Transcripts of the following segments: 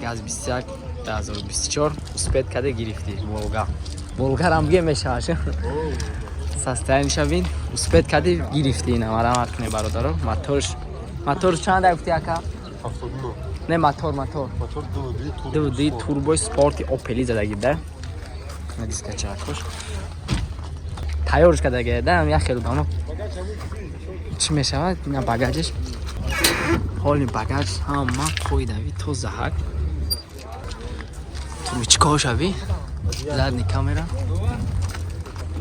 газ 21 2024 успет када гирифти волга ам бигем мешаваш састаин шавин успет када гирифти ина марамат куне бародаро мотор чанд гуфти ака 79 не мотор ди турбо спорти опели задагида на диска чакош тайёрш кадагида ам яхел бано чӣ мешавад ина багажеш ҳоли багаж ҳама қоидави тозаҳак ту чикор шави задни камера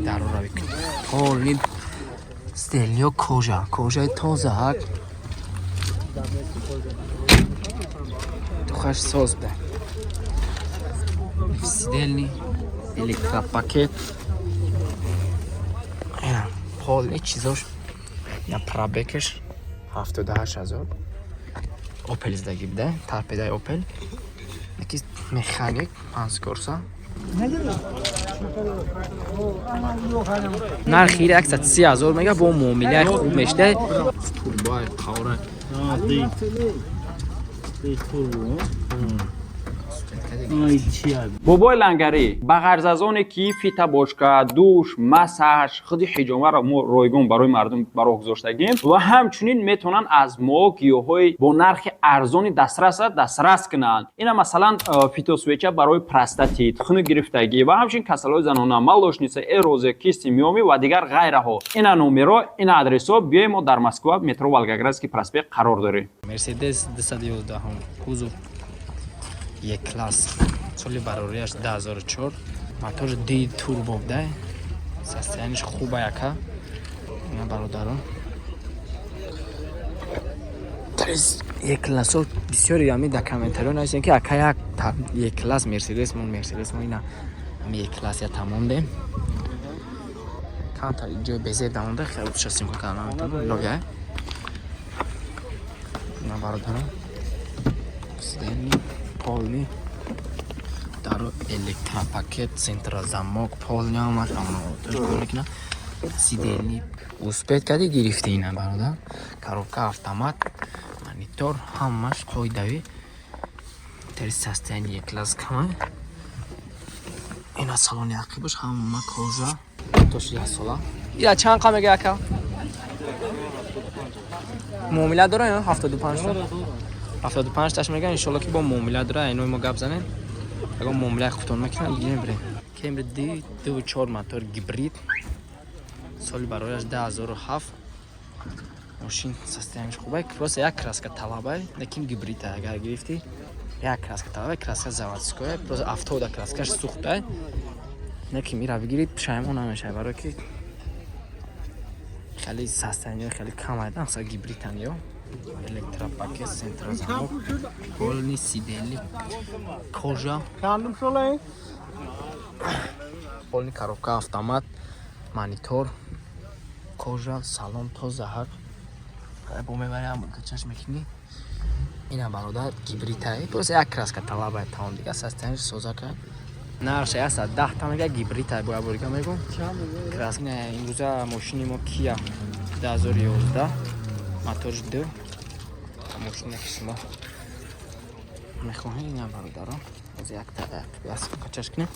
дарорави ҳоли стелио кожаи тозаҳак тухаш соз бе сидельни электропакет ҳоли чизош я пробекаш 78000 опел здагибда торпедаи опел яки механик панскорса нархи акса 30000 мега бо муомилаи хуб мешда турбои қавра бобои лангарӣ ба ғарзазоне ки фита бошка душ массаж худи ҳиҷомаро мо ройгон барои мардум бароҳ гузоштагим ва ҳамчунин метавонанд аз мо гиёҳҳои бо нархи арзони дастрас кунанд. Ина масалан фитосвеча барои простатит, хуни гирифтагӣ ва ҳамчунин касалҳои занона, малошница, эрозе, кисти миёмӣ ва дигар ғайраҳо. Ина номеро, ина адресо биёем мо дар Москва метро Волгоградский проспект қарор дорем. Mercedes 211 кузов یک کلاس سالی براریش 2004 موتور دی توربو بوده سستانش خوبه یکا اینا برادران یک کلاس بسیاری همی در کامنترون هستن که اکا یک کلاس مرسیدس مون اینا همی یک کلاس یا تمام ده کانتا جای بزید دامنده خیلی بشستیم که کامنترون لوگه اینا برادران سدنی полни дар электропакет центрозамок полни ҳамаш амонотошкуникна сидели успет кади гирифти ина бародар коробка автомат монитор ҳамаш қоидави тери состояние класс кама ина салони ақибаш ҳама кожа тош як сола ира чанд қа мега ака муомила дора 75 таш меган иншалло ки бо муомила дора айной мо гап занем агар муомила хубтон мекунам бигирем бирем Camry D24 мотор гибрид соли барояш 2007 мошин состояниш хубай просто як краска талабай лекин гибрид агар гирифти як краска талабай краска заводская просто автода краскаш сухтай лекин мира бигирид пушаймон намешавад барое ки хеле состояние хеле кам айдан са гибрид ан ё электропакет центрозамок полни сидели кожа полни коробка автомат монитор кожа салон тозаҳак бо мебарам качаш мекини ина бародар гибритай просто як краска талабай таон дига состояниш созака нархи аста 10 та мега гибритай бо аборига мегум краска имрӯза мошини мо Kia 2011 мотори ду мошина ки шумо мехоҳед ина бародарон аз як таъс качаш кунем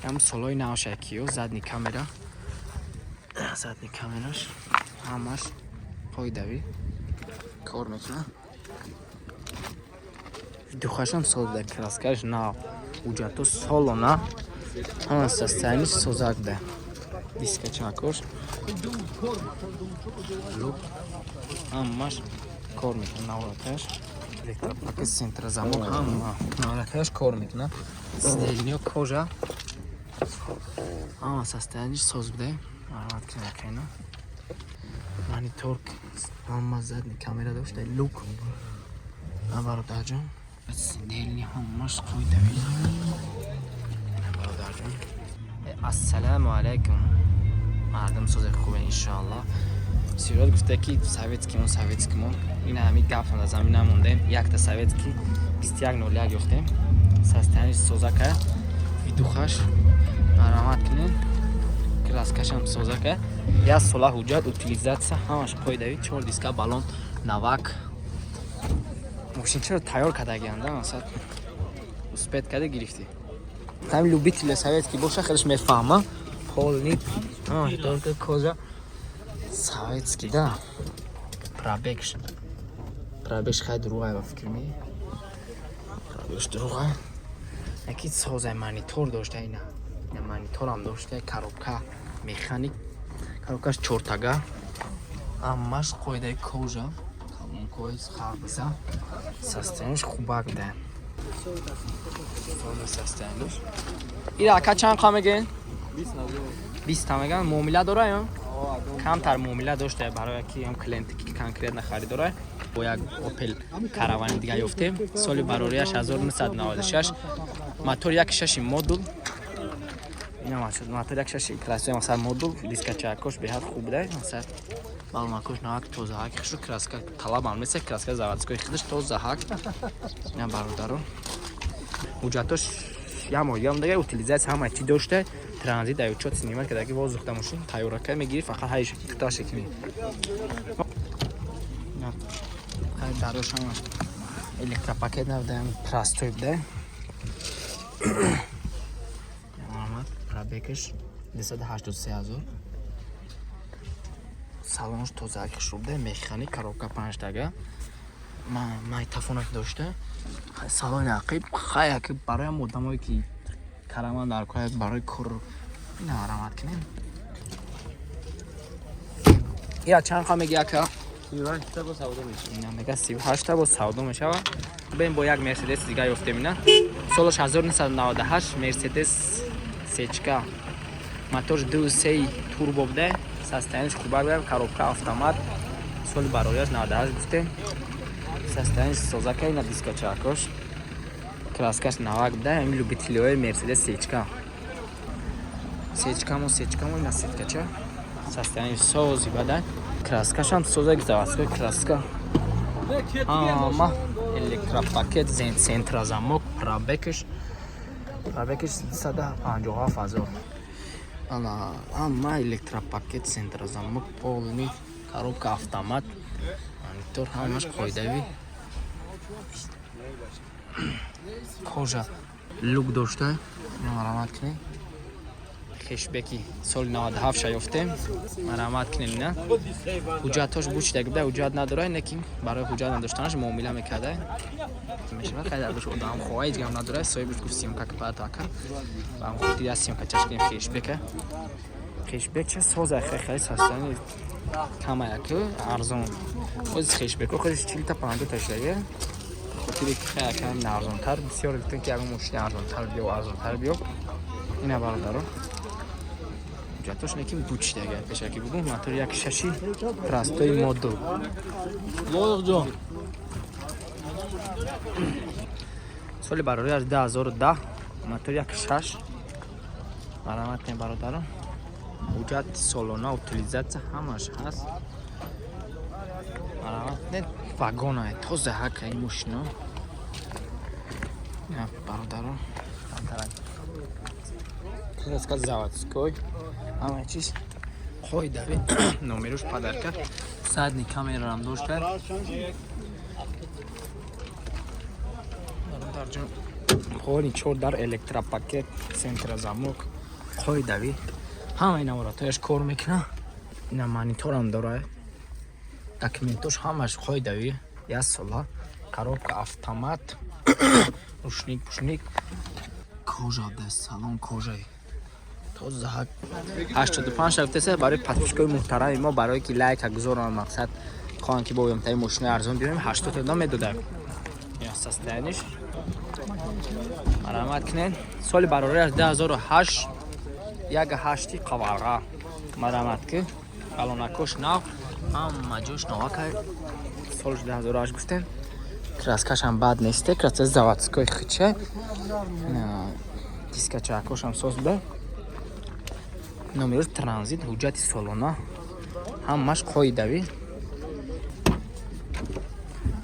ям солои наошай Kia задни камераш ҳамаш қоидави кор мекунад духашам созда краскаш нав уҷато солона ҳама состояниш созак да диска чакош ҳамаш кор мекунад навраташ электропакет центрозамок ҳама навраташ кор мекунад сидельниё кожа ҳама состояниш соз буда марҳамат кунакайна монитор ҳама задни камера дошта лук бародарҷон сидельни ҳамаш қоидави бародарҷон ассалому алайкум мардум созе хубе иншоалло сирот гуфта ки советский мо ина ҳами гапам дар замин намондем якта советский 2101 ёхтем состояниш созака видухаш марҳамат кунед краскашам созака як сола ҳуҷҷат утилизатсия ҳамаш қоидави 4 диска балон навак мошин чаро тайёр кардагианда масалан успед карда гирифтӣ там любители советский боша хелеш мефаҳма полни только кожа советский да пробеж хай другая ба фикр ми пробеж другая яки созай монитор дошта ина мониторам дошта коробка механик коробкаш чортага аммаш қоидаи кожа калонкои харбиза состоянияш хубак да состоянияш ира ака чанд қа мегӯен 20 та мегӯян муомила дора ё камтар муомила дошта барои ки ҳам клиенти ки конкретна харидора бо як опел каравани дига ёфтем соли барорияш 1996 мотор 1.6 модул ина мотор 1.6 красивый масалан модул диска чакош беҳад хуб да масалан балмакош навак тозаҳак хишу краска талабам нест краска заводской хидаш тозаҳак ина бародаро ҳуҷҷатош ям дага утилизация ҳама чӣ дошта транзит дар учёт снимат кардаги воздухта мошин тайёрака мегири фақат ҳай қита шекли хай дарош ҳама электропакет навдаям простой да ямамат пробегаш 283,000 салонш тозаак хишрубда механик коробка 5 тага майтафонак дошта салони ақиб хаяки барои одамое ки караман дар кор барои кор ина марамат кунем я чанд қа меги ака 38 та бо савдо мешава ина мега 38 та бо савдо мешава бем бо як мерседес дига ёфтем ина солаш 1998 мерседес сечка мотор 2.3 турбо буда состоянияш хубак буда коробка автомат соли барояш 98 гуфтем состоянияш созака ина диска чакош краскаш навак буда ами любителиҳои мерседес сечкамо ина сеткача состоянияш сози бада краскашам созаки заводской краска ама электропакет центрозамок пробегаш 357,000 ама электропакет центрозамок полный коробка автомат монитор ҳамаш қоидави кожа лук дошта марамат кунем хешбеки соли 97 ша ёфтем марамат кунем ина ҳуҷҷатош бучида гибда ҳуҷҷат надора инакин барои ҳуҷҷат надоштанаш муомила мекарда мешава қайдадош одам хоҳа ҳеҷ гап надора соҳибаш гуфт сиёмка кипатака баам худти я сиёмка чашкем хешбек ча соза хай состояние камаяку арзон оз хешбеко худиш 40 та 50 та шидага хотири ки хай кам арзонтар бисёр гуфтем ки ягон мошини арзонтар биё ина бародаро ҳуҷҷатош неким бучидага пешаки буду мотор 1.6 простой модул лоғ соли барорияш 2010 мотор 1.6 марамат кунем бародаро ҳуҷҷати солона утилизатсия ҳамаш ҳаст марамат кунем вагона тозаҳака ин мошино ина бародаро краска заводской ҳама чиз қоидави номеруш падарка задни камерарам дошта хони 4 дар электропакет центрозамок қоидави ҳама ин авратояш кор мекуна ина мониторам дора документош ҳамаш қоидави 1 сола коробка автомат рушник пушник кожа да салон кожаи тозаҳак 85 шафтеса барои подписчикои муҳтарами мо барое ки лайка гузорам мақсад хоҳам ки бо ёмтаи мошинаи арзон биёрем 80 та медодак ин состоянияш марамат кунем соли барорияш 2008 1.8 қаварға марамат ки балонакош нав ҳама ҷош новака солиш 2008 гуфтем краскашам бад несте краска заводской хича диска чакошам соз буда номерош транзит ҳуҷҷати солона ҳамаш қоидави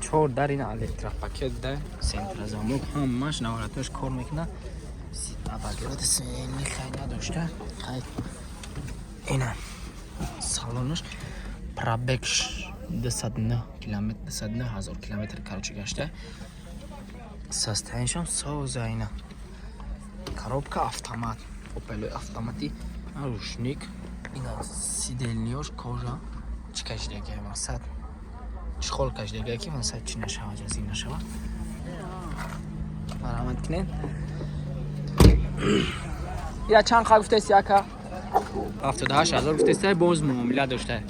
4 дар ин электропакет да центрозамок ҳамаш навратош кор мекуна абагироти сени хай надошта хай ина салонош пробег 209 километр 29000 километр короче гашта. Састаиншам соза ина. Коробка автомат. Opel автомати. Рушник. Ина сидельниёш кожа. Чикаjdagi maqsad. Chixolkajdagi ki maqsad chi nashava jazi nashava. Marhamat qiling. یا چند خواهی گفته سی اکا؟ 78000 گفته سی باز معامله داشته